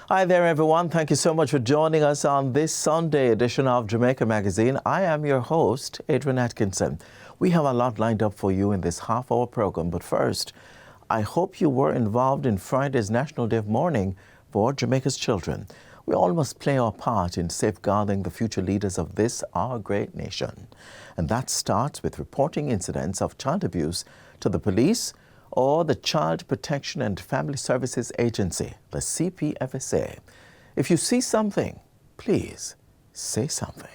Hi there, everyone. Thank you so much for joining us on this Sunday edition of Jamaica Magazine. I am your host, Adrian Atkinson. We have a lot lined up for you in this half-hour program, but first, I hope you were involved in Friday's National Day of Mourning for Jamaica's children. We all must play our part in safeguarding the future leaders of this, our great nation. And that starts with reporting incidents of child abuse to the police or the Child Protection and Family Services Agency, the CPFSA. If you see something, please say something.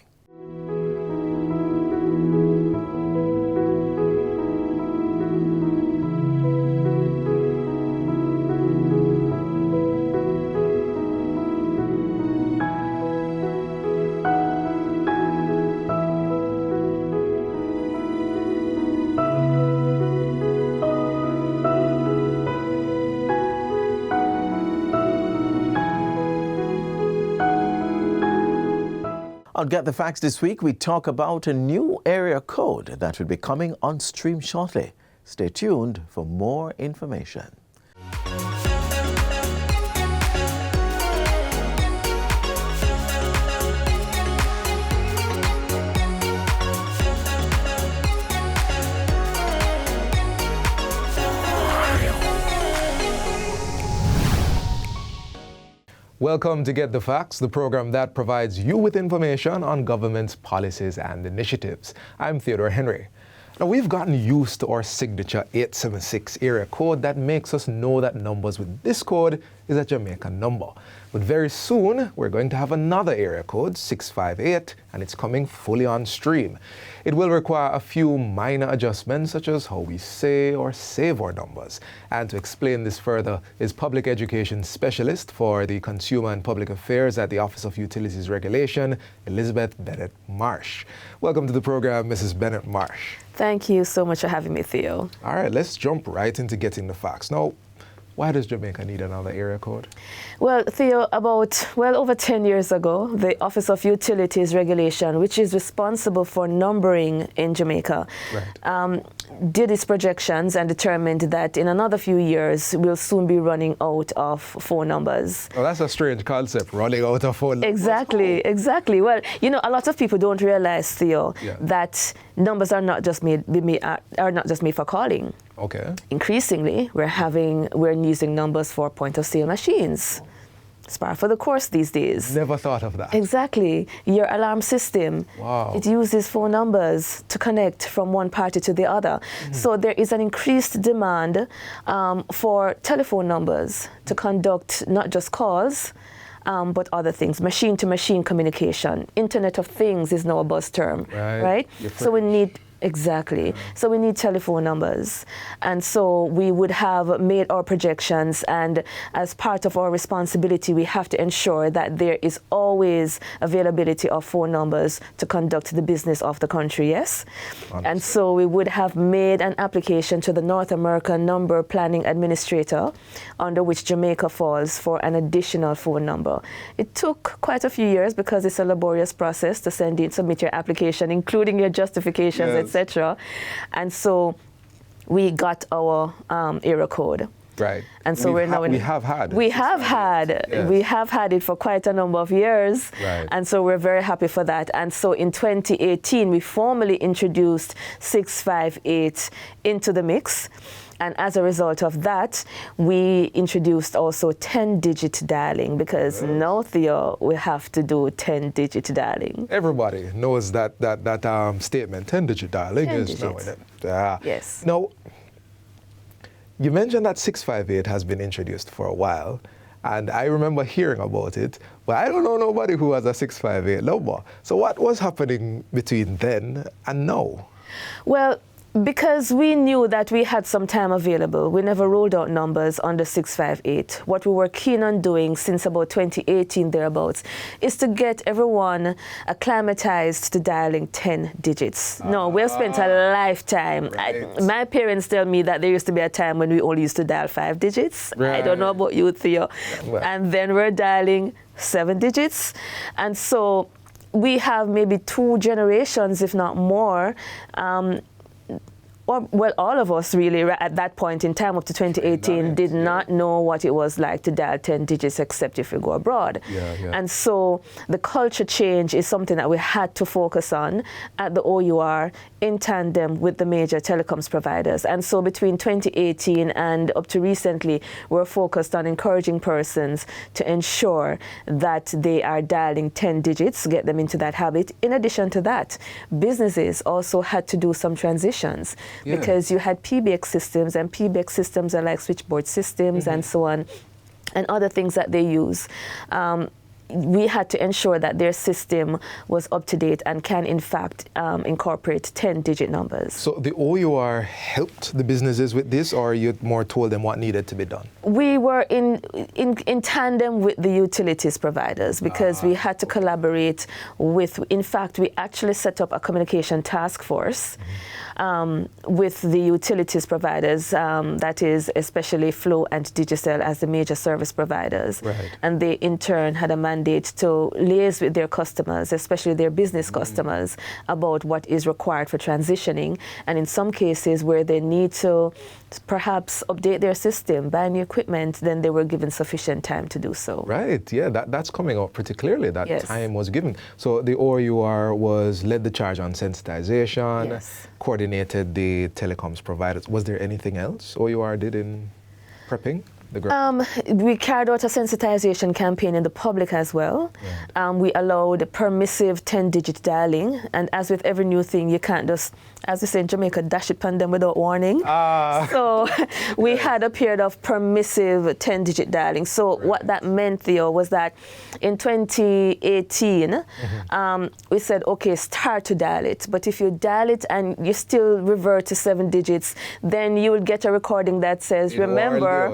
On Get the Facts this week, we talk about a new area code that will be coming on stream shortly. Stay tuned for more information. Welcome to Get the Facts, the program that provides you with information on government's policies and initiatives. I'm Theodore Henry. Now, we've gotten used to our signature 876 area code that makes us know that numbers with this code is a Jamaican number. But very soon, we're going to have another area code, 658, and it's coming fully on stream. It will require a few minor adjustments, such as how we say or save our numbers. And to explain this further is Public Education Specialist for the Consumer and Public Affairs at the Office of Utilities Regulation, Elizabeth Bennett Marsh. Welcome to the program, Mrs. Bennett Marsh. Thank you so much for having me, Theo. All right, let's jump right into getting the facts. Now, why does Jamaica need another area code? Well, Theo, over 10 years ago, the Office of Utilities Regulation, which is responsible for numbering in Jamaica, did its projections and determined that in another few years, we'll soon be running out of phone numbers. Well, that's a strange concept, running out of phone numbers. Exactly. Well, you know, a lot of people don't realize, Theo, that numbers are not just made for calling. Okay. Increasingly, we're using numbers for point-of-sale machines. It's par for the course these days. Never thought of that. Exactly. Your alarm system, it uses phone numbers to connect from one party to the other. Mm-hmm. So there is an increased demand for telephone numbers to conduct not just calls, but other things. Machine-to-machine communication. Internet of Things is now a buzz term, right? So we need So we need telephone numbers. And so we would have made our projections, and as part of our responsibility, we have to ensure that there is always availability of phone numbers to conduct the business of the country, yes? Honestly. And so we would have made an application to the North American Number Planning Administrator, under which Jamaica falls, for an additional phone number. It took quite a few years because it's a laborious process to submit your application, including your justifications, etc. And so we got our area code. Right. And so we have had it for quite a number of years. Right. And so we're very happy for that. And so in 2018, we formally introduced 658 into the mix. And as a result of that, we introduced also 10-digit dialing, because now, Theo, we have to do 10-digit dialing. Everybody knows that statement, 10-digit dialing is now in it. Yes. Now, you mentioned that 658 has been introduced for a while, and I remember hearing about it, but I don't know nobody who has a 658 number. So what was happening between then and now? Well, because we knew that we had some time available, we never rolled out numbers under 658. What we were keen on doing since about 2018 thereabouts is to get everyone acclimatized to dialing 10 digits. No, we've spent a lifetime. My parents tell me that there used to be a time when we only used to dial 5 digits. I don't know about you, Theo. And then we're dialing 7 digits. And so we have maybe 2 generations, if not more, well, all of us really at that point in time up to 2018 did not know what it was like to dial 10 digits except if you go abroad. And so the culture change is something that we had to focus on at the OUR in tandem with the major telecoms providers. And so between 2018 and up to recently, we're focused on encouraging persons to ensure that they are dialing 10 digits, get them into that habit. In addition to that, businesses also had to do some transitions because you had PBX systems, and PBX systems are like switchboard systems and so on, and other things that they use. We had to ensure that their system was up to date and can, in fact, incorporate 10-digit numbers. So the OUR helped the businesses with this, or you more told them what needed to be done? We were in tandem with the utilities providers because we had to collaborate with, in fact, we actually set up a communication task force with the utilities providers, that is especially Flow and Digicel as the major service providers. And they in turn had a mandate to liaise with their customers, especially their business customers, about what is required for transitioning. And in some cases where they need to perhaps update their system, buy new equipment, then they were given sufficient time to do so. That's coming out pretty clearly. That time was given. So the OUR led the charge on sensitization, coordinated the telecoms providers. Was there anything else OUR did in prepping? We carried out a sensitization campaign in the public as well. We allowed permissive 10-digit dialing, and as with every new thing, you can't just, as we say in Jamaica, dash it on them without warning. So we had a period of permissive 10-digit dialing. So what that meant, Theo, was that in 2018, we said, okay, start to dial it. But if you dial it and you still revert to 7 digits, then you will get a recording that says, remember,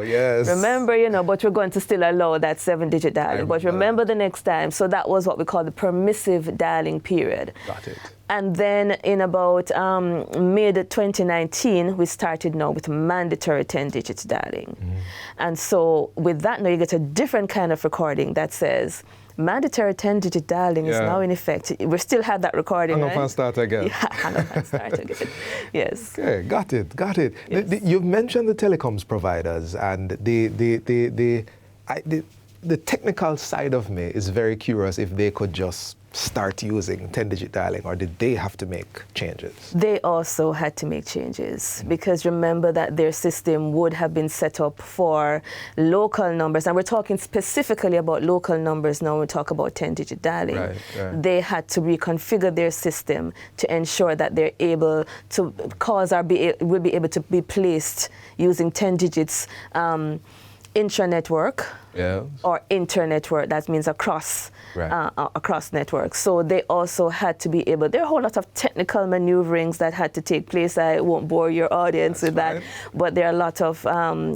but we're going to still allow that 7-digit dialing. But remember the next time. So that was what we call the permissive dialing period. Got it. And then in about mid-2019, we started now with mandatory 10-digit dialing. And so with that now you get a different kind of recording that says, mandatory 10-digit dialing is now in effect. We still have that recording, hang up and start again. Hang up and start again. Yes. Okay, got it. Yes. You've mentioned the telecoms providers, and the technical side of me is very curious if they could just start using 10-digit dialing, or did they have to make changes? They also had to make changes because remember that their system would have been set up for local numbers, and we're talking specifically about local numbers now when we talk about 10-digit dialing. They had to reconfigure their system to ensure that they're able to will be able to be placed using 10 digits intra-network or inter-network. That means across networks. So they also had to be able, there are a whole lot of technical maneuverings that had to take place. I won't bore your audience with that, but there are a lot of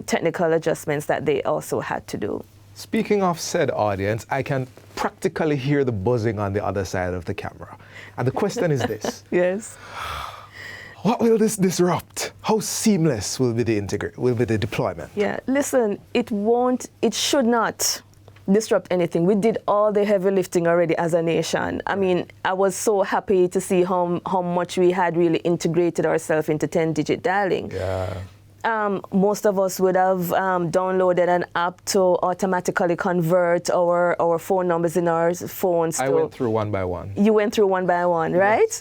technical adjustments that they also had to do. Speaking of said audience, I can practically hear the buzzing on the other side of the camera. And the question is this. Yes. What will this disrupt? How seamless will be the deployment? Yeah, listen, it should not disrupt anything. We did all the heavy lifting already as a nation. I mean, I was so happy to see how much we had really integrated ourselves into 10-digit dialing. Most of us would have downloaded an app to automatically convert our phone numbers in our phones. I went through one by one. You went through one by one, right?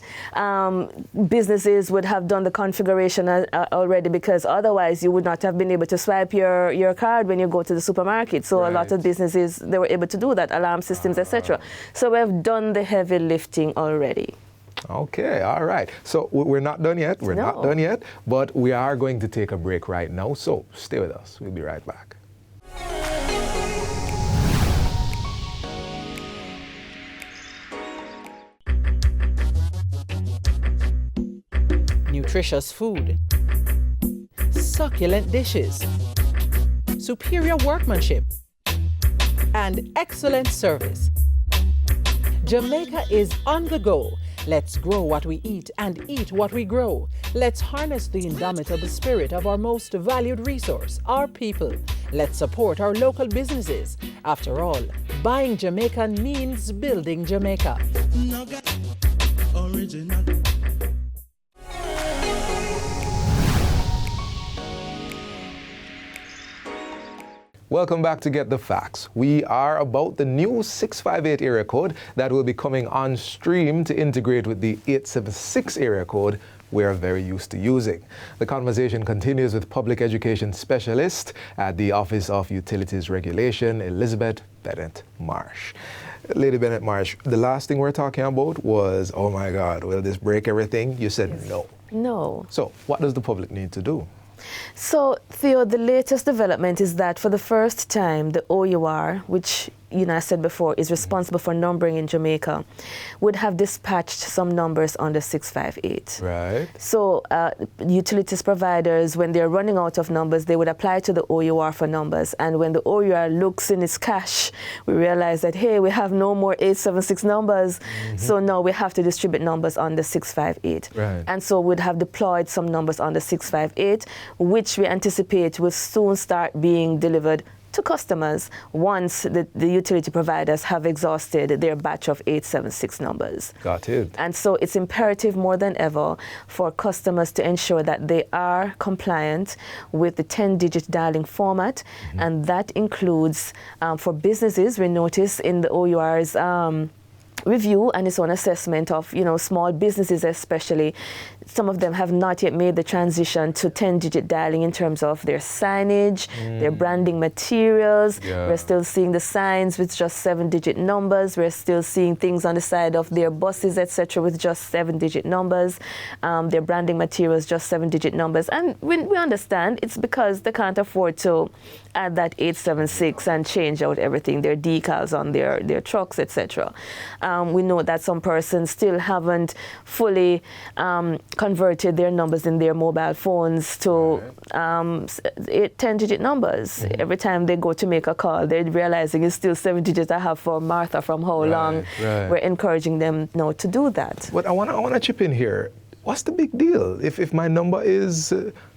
Businesses would have done the configuration already, because otherwise you would not have been able to swipe your card when you go to the supermarket. So a lot of businesses, they were able to do that, alarm systems, etc. So we've done the heavy lifting already. Okay, all right. So we're not done yet. We're not done yet, but we are going to take a break right now. So stay with us. We'll be right back. Nutritious food, succulent dishes, superior workmanship, and excellent service. Jamaica is on the go. Let's grow what we eat and eat what we grow. Let's harness the indomitable spirit of our most valued resource, our people. Let's support our local businesses. After all, buying Jamaican means building Jamaica. Welcome back to Get the Facts. We are about the new 658 area code that will be coming on stream to integrate with the 876 area code we're very used to using. The conversation continues with public education specialist at the Office of Utilities Regulation, Elizabeth Bennett Marsh. Lady Bennett Marsh, the last thing we're talking about was, oh my God, will this break everything? You said Yes. no. No. So what does the public need to do? So, Theo, the latest development is that for the first time, the OUR, which I said before is responsible for numbering in Jamaica, would have dispatched some numbers under 658. Right. So utilities providers, when they're running out of numbers, they would apply to the OUR for numbers. And when the OUR looks in its cache, we realize that, hey, we have no more 876 numbers. So now we have to distribute numbers under 658. Right. And so we'd have deployed some numbers under 658, which we anticipate will soon start being delivered to customers once the utility providers have exhausted their batch of 876 numbers. Got it. And so it's imperative more than ever for customers to ensure that they are compliant with the 10-digit dialing format, and that includes for businesses. We notice in the OUR's review and its own assessment of small businesses especially, some of them have not yet made the transition to 10-digit dialing in terms of their signage, their branding materials. Yeah. We're still seeing the signs with just 7-digit numbers. We're still seeing things on the side of their buses, etc., with just 7-digit numbers. Their branding materials, just 7-digit numbers. And we understand it's because they can't afford to add that 876 and change out everything, their decals on their trucks, etc. We know that some persons still haven't fully converted their numbers in their mobile phones to 10-digit numbers. Every time they go to make a call, they're realizing it's still 7 digits I have for Martha from how long. Right. We're encouraging them now to do that. But I want to chip in here. What's the big deal? If my number is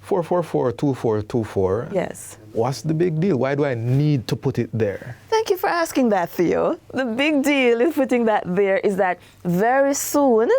444-2424, Yes. what's the big deal? Why do I need to put it there? Thank you for asking that, Theo. The big deal in putting that there is that very soon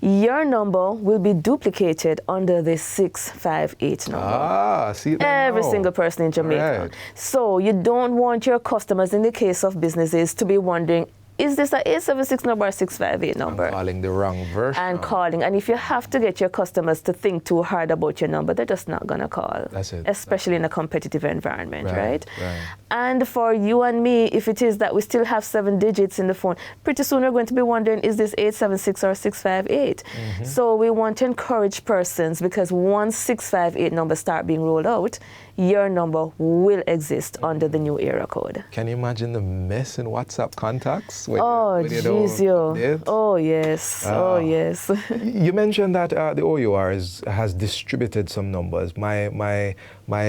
your number will be duplicated under the 658 number. See that Every now. single person in Jamaica. Right. So you don't want your customers, in the case of businesses, to be wondering, is this an 876 number or 658 number? I'm calling the wrong version. And calling. And if you have to get your customers to think too hard about your number, they're just not going to call. That's it. Especially in a competitive environment, right? Right. And for you and me, if it is that we still have 7 digits in the phone, pretty soon we're going to be wondering, is this 876 or 658? So we want to encourage persons, because once 658 numbers start being rolled out, your number will exist under the new area code. Can you imagine the mess in WhatsApp contacts? When Oh, you don't jeez, yo. update? Oh, yes. Oh, yes. You mentioned that the OUR has distributed some numbers. My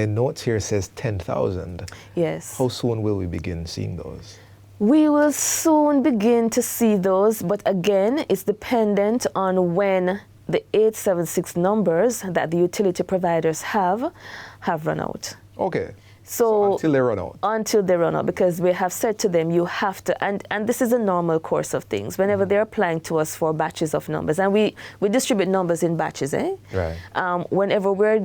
notes here says 10,000. Yes. How soon will we begin seeing those? We will soon begin to see those, but again, it's dependent on when the 876 numbers that the utility providers have run out. Okay. So until they run out. Until they run out, because we have said to them, you have to, and this is a normal course of things. Whenever they're applying to us for batches of numbers, and we distribute numbers in batches, Right. Whenever we're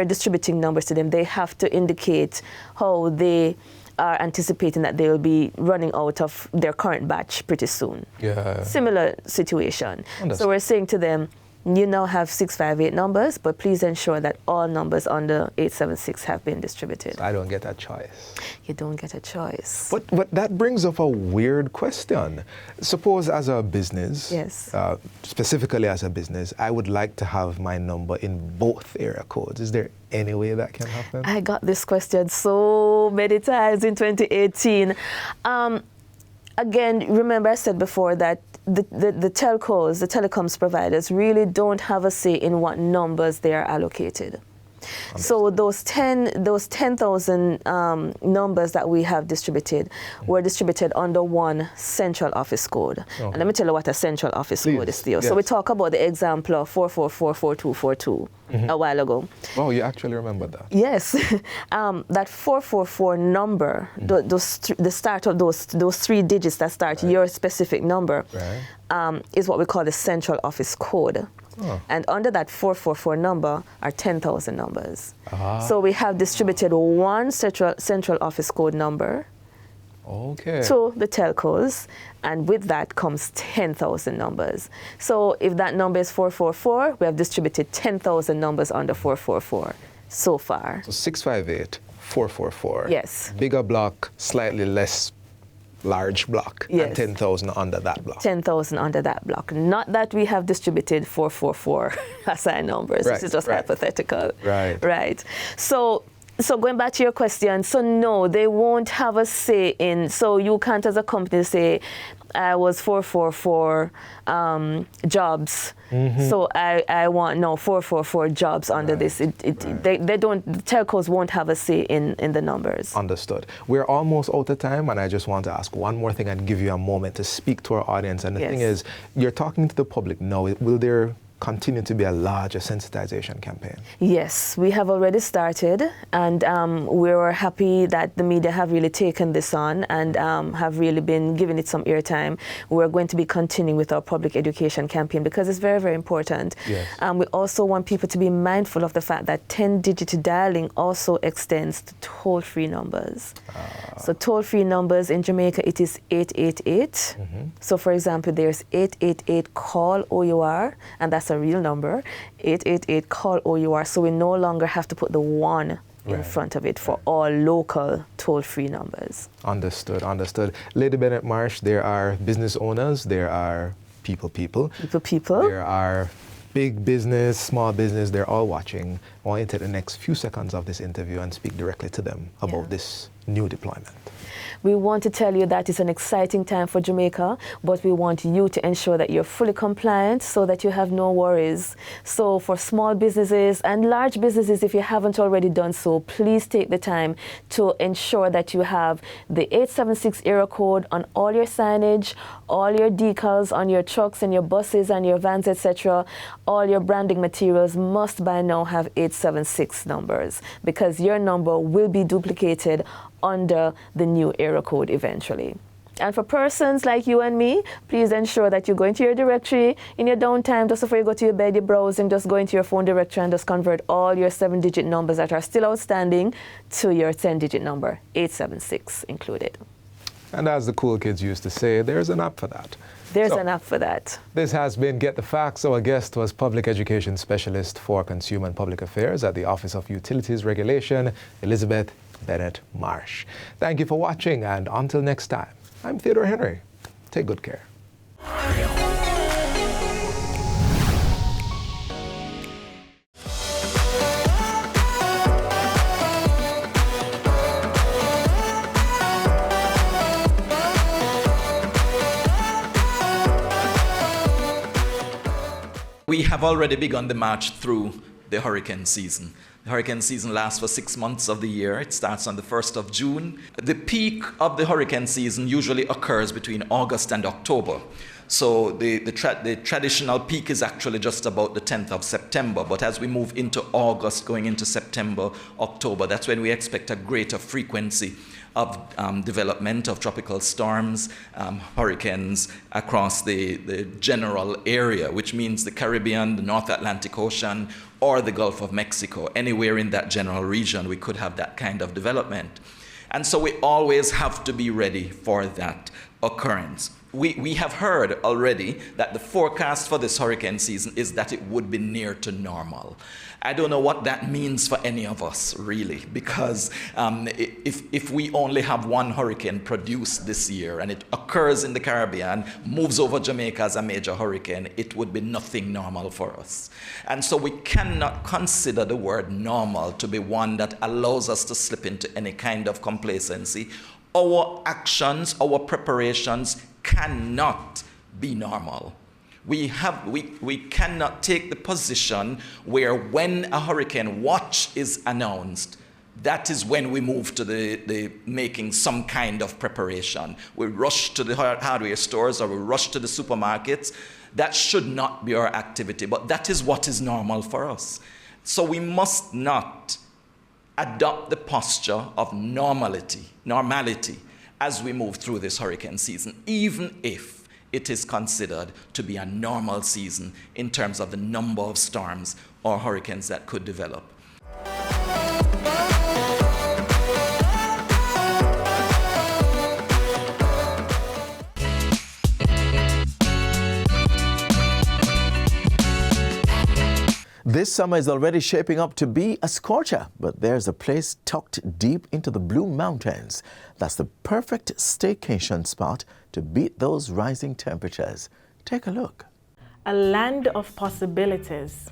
distributing numbers to them, they have to indicate how they are anticipating that they will be running out of their current batch pretty soon. Yeah. Similar situation. Understood. So we're saying to them, you now have 658 numbers, but please ensure that all numbers under 876 have been distributed. I don't get a choice. You don't get a choice. But that brings up a weird question. Suppose as a business, Yes. Specifically as a business, I would like to have my number in both area codes. Is there any way that can happen? I got this question so many times in 2018. Again, remember I said before that the telcos, the telecoms providers really don't have a say in what numbers they are allocated. So those 10,000 numbers that we have distributed were distributed under one central office code. Okay. And let me tell you what a central office code is, Theo. Yes. So we talk about the example of 4444242 a while ago. Oh, you actually remember that? Yes, that 444 number, the start of those 3 digits that start your specific number, Right. is what we call the central office code. And under that 444 number are 10,000 numbers. So we have distributed one central office code number to the telcos, and with that comes 10,000 numbers. So if that number is 444, we have distributed 10,000 numbers under 444 so far. So 658, 444. Yes. Bigger block, slightly less large block, Yes. and 10,000 under that block. 10,000 under that block. Not that we have distributed 444 assigned numbers. Right, This is just right. hypothetical. Right. Right. So going back to your question, so no, they won't have a say in, so you can't as a company say, I was 444 jobs, so I want 444 jobs under this. They don't, the telcos won't have a say in the numbers. Understood. We're almost out of time, and I just want to ask one more thing and give you a moment to speak to our audience. And the thing is, you're talking to the public now. Will there continue to be a larger sensitization campaign? Yes, we have already started, and we're happy that the media have really taken this on and have really been giving it some airtime. We're going to be continuing with our public education campaign because it's very, very important. Yes. We also want people to be mindful of the fact that 10-digit dialing also extends to toll-free numbers. So toll-free numbers in Jamaica, it is 888. So for example, there's 888 call OUR, and that's a real number, 888 call OUR, so we no longer have to put the 1 in front of it for all local toll-free numbers. Understood, understood. Lady Bennett Marsh, there are business owners, there are people. There are big business, small business, they're all watching. I want you to take the next few seconds of this interview and speak directly to them about this new deployment. We want to tell you that it's an exciting time for Jamaica, but we want you to ensure that you're fully compliant so that you have no worries. So for small businesses and large businesses, if you haven't already done so, please take the time to ensure that you have the 876 area code on all your signage, all your decals on your trucks and your buses and your vans, etc. All your branding materials must by now have 876 numbers, because your number will be duplicated under the new area code eventually. And for persons like you and me, please ensure that you go into your directory in your downtime, just before you go to your bed, you're browsing, just go into your phone directory and just convert all your 7-digit numbers that are still outstanding to your 10-digit number, 876 included. And as the cool kids used to say, there's an app for that. There's an app for that. This has been Get the Facts. Our guest was Public Education Specialist for Consumer and Public Affairs at the Office of Utilities Regulation, Elizabeth Bennett Marsh. Thank you for watching, and until next time, I'm Theodore Henry. Take good care. We have already begun the march through the hurricane season. The hurricane season lasts for 6 months of the year. It starts on the 1st of June. The peak of the hurricane season usually occurs between August and October. So the traditional peak is actually just about the 10th of September. But as we move into August, going into September, October, that's when we expect a greater frequency of development of tropical storms, hurricanes across the general area, which means the Caribbean, the North Atlantic Ocean, or the Gulf of Mexico. Anywhere in that general region, we could have that kind of development. And so we always have to be ready for that occurrence. We have heard already that the forecast for this hurricane season is that it would be near to normal. I don't know what that means for any of us, really, because if we only have one hurricane produced this year and it occurs in the Caribbean, moves over Jamaica as a major hurricane, it would be nothing normal for us. And so we cannot consider the word normal to be one that allows us to slip into any kind of complacency. Our actions, our preparations cannot be normal. We cannot take the position where when a hurricane watch is announced, that is when we move to the making some kind of preparation. We rush to the hardware stores or we rush to the supermarkets. That should not be our activity, but that is what is normal for us. So we must not adopt the posture of normality as we move through this hurricane season, even if it is considered to be a normal season in terms of the number of storms or hurricanes that could develop. This summer is already shaping up to be a scorcher, but there's a place tucked deep into the Blue Mountains that's the perfect staycation spot to beat those rising temperatures. Take a look. A land of possibilities.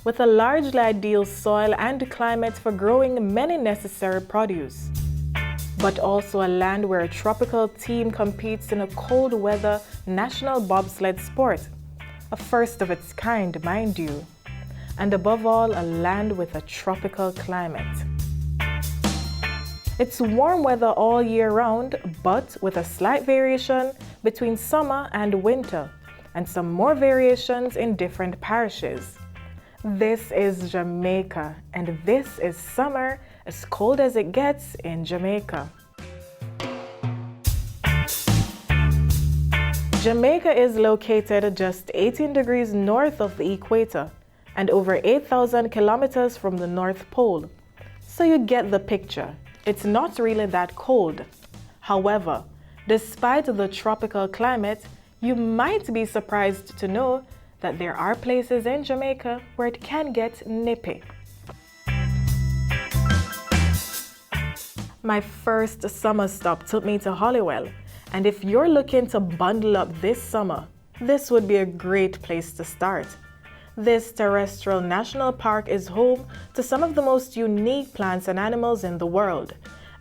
With a largely ideal soil and climate for growing many necessary produce, but also a land where a tropical team competes in a cold weather national bobsled sport. A first of its kind, mind you, and above all, a land with a tropical climate. It's warm weather all year round, but with a slight variation between summer and winter, and some more variations in different parishes. This is Jamaica, and this is summer as cold as it gets in Jamaica. Jamaica is located just 18 degrees north of the equator and over 8,000 kilometers from the North Pole. So you get the picture. It's not really that cold. However, despite the tropical climate, you might be surprised to know that there are places in Jamaica where it can get nippy. My first summer stop took me to Hollywell. And if you're looking to bundle up this summer, this would be a great place to start. This terrestrial national park is home to some of the most unique plants and animals in the world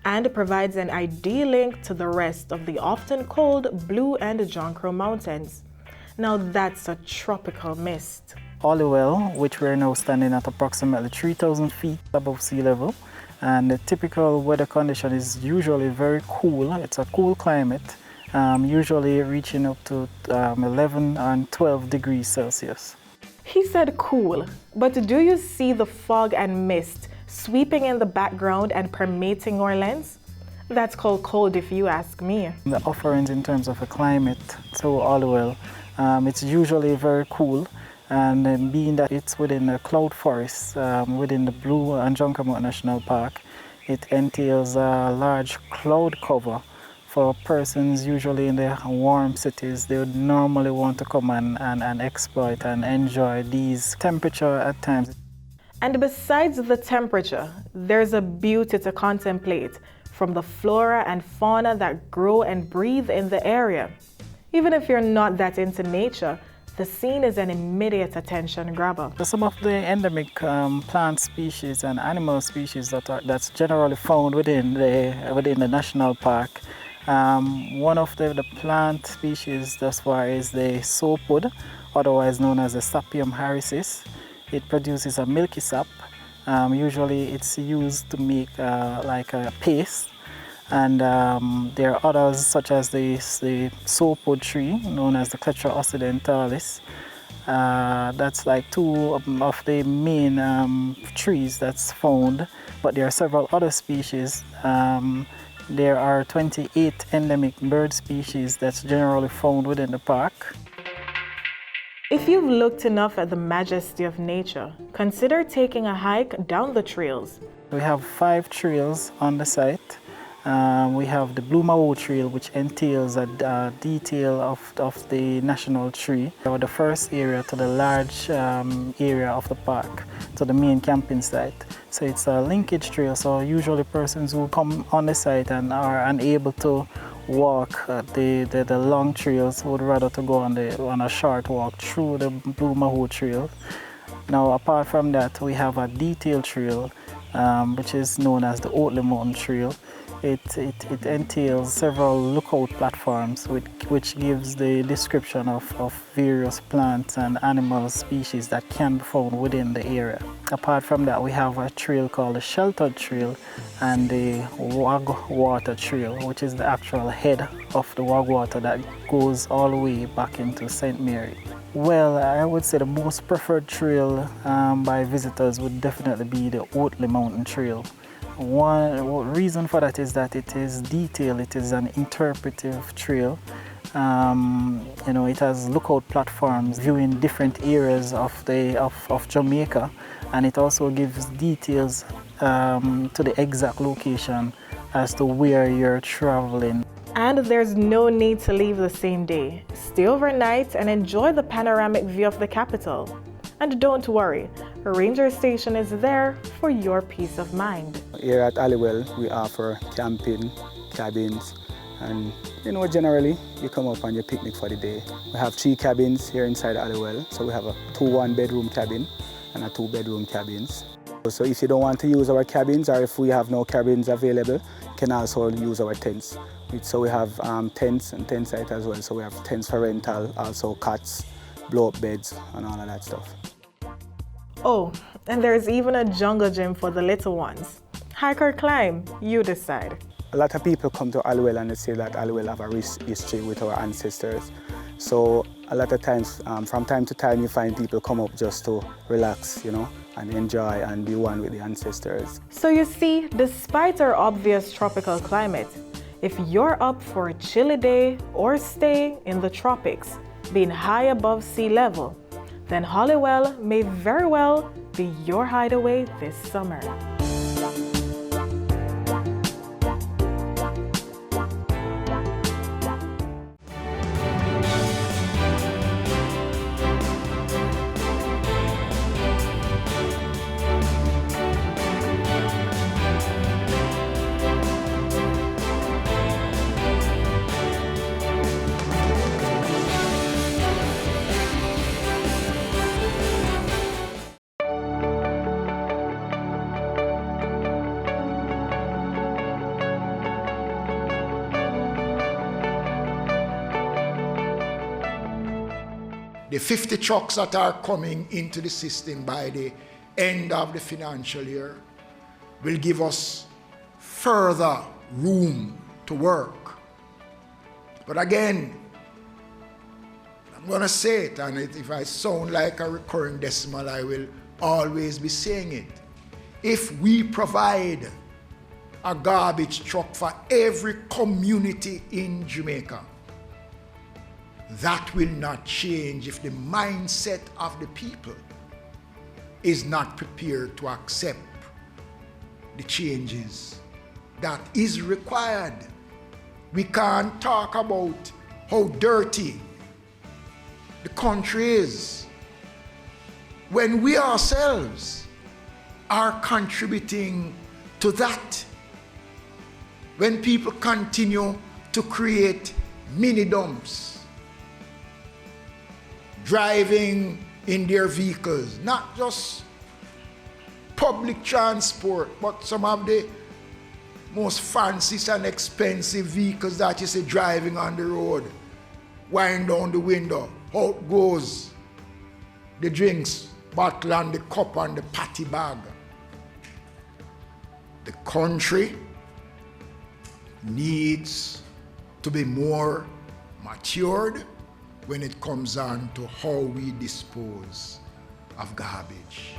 and provides an ideal link to the rest of the often cold Blue and Jonquil Mountains. Now that's a tropical mist. Hollywell, which we're now standing at approximately 3,000 feet above sea level, and the typical weather condition is usually very cool. It's a cool climate, usually reaching up to 11 and 12 degrees Celsius. He said cool, but do you see the fog and mist sweeping in the background and permeating our lens? That's called cold if you ask me. The offerings in terms of a climate to Hollywell, it's usually very cool. And being that it's within the cloud forest, within the Blue and Jonquil National Park, it entails a large cloud cover for persons usually in the warm cities. They would normally want to come and exploit and enjoy these temperature at times. And besides the temperature, there's a beauty to contemplate from the flora and fauna that grow and breathe in the area. Even if you're not that into nature, the scene is an immediate attention grabber. Some of the endemic plant species and animal species that's generally found within the national park. One of the plant species thus far is the soapwood, otherwise known as the Sapium harrisis. It produces a milky sap. Usually it's used to make like a paste. And there are others such as the soapwood tree, known as the Cletra occidentalis. That's like two of the main trees that's found, but there are several other species. There are 28 endemic bird species that's generally found within the park. If you've looked enough at the majesty of nature, consider taking a hike down the trails. We have 5 trails on the site. We have the Blue Maho Trail, which entails a detail of the national tree. The first area to the large area of the park, to the main camping site. So it's a linkage trail, so usually persons who come on the site and are unable to walk the long trails would rather to go on a short walk through the Blue Maho Trail. Now apart from that, we have a detailed trail, which is known as the Oatley Mountain Trail. It entails several lookout platforms which gives the description of various plants and animal species that can be found within the area. Apart from that, we have a trail called the Sheltered Trail and the Wagwater Trail, which is the actual head of the Wagwater that goes all the way back into St. Mary. Well, I would say the most preferred trail by visitors would definitely be the Oatley Mountain Trail. One reason for that is that it is detailed, it is an interpretive trail. It has lookout platforms viewing different areas of Jamaica, and it also gives details to the exact location as to where you're traveling. And there's no need to leave the same day. Stay overnight and enjoy the panoramic view of the capital. And don't worry, Ranger Station is there for your peace of mind. Here at Hollywell, we offer camping, cabins, and generally you come up on your picnic for the day. We have 3 cabins here inside Hollywell, so we have a 2 one-bedroom cabin and a 2-bedroom cabins. So if you don't want to use our cabins, or if we have no cabins available, you can also use our tents. So we have tents and tent site as well. So we have tents for rental, also cots, blow-up beds, and all of that stuff. Oh, and there's even a jungle gym for the little ones. Hike or climb, you decide. A lot of people come to Hollywell and they say that Hollywell have a rich history with our ancestors. So a lot of times, from time to time, you find people come up just to relax, and enjoy and be one with the ancestors. So you see, despite our obvious tropical climate, if you're up for a chilly day or stay in the tropics, being high above sea level, then Hollywell may very well be your hideaway this summer. The 50 trucks that are coming into the system by the end of the financial year will give us further room to work. But again, I'm going to say it, and if I sound like a recurring decimal, I will always be saying it. If we provide a garbage truck for every community in Jamaica, that will not change if the mindset of the people is not prepared to accept the changes that is required. We can't talk about how dirty the country is when we ourselves are contributing to that. When people continue to create mini dumps, driving in their vehicles, not just public transport, but some of the most fanciest and expensive vehicles that you see driving on the road, wind down the window, out goes the drinks bottle and the cup and the patty bag. The country needs to be more matured when it comes on to how we dispose of garbage.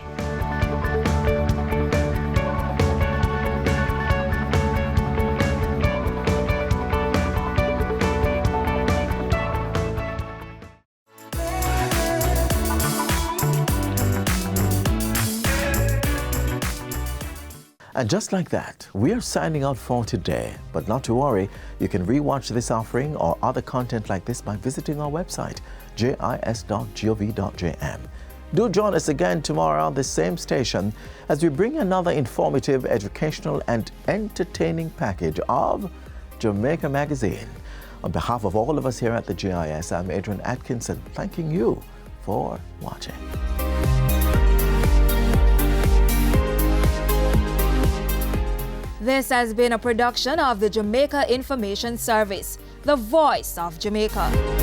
And just like that, we are signing out for today. But not to worry, you can rewatch this offering or other content like this by visiting our website, jis.gov.jm. Do join us again tomorrow on the same station as we bring another informative, educational and entertaining package of Jamaica Magazine. On behalf of all of us here at the GIS, I'm Adrian Atkinson, thanking you for watching. This has been a production of the Jamaica Information Service, the voice of Jamaica.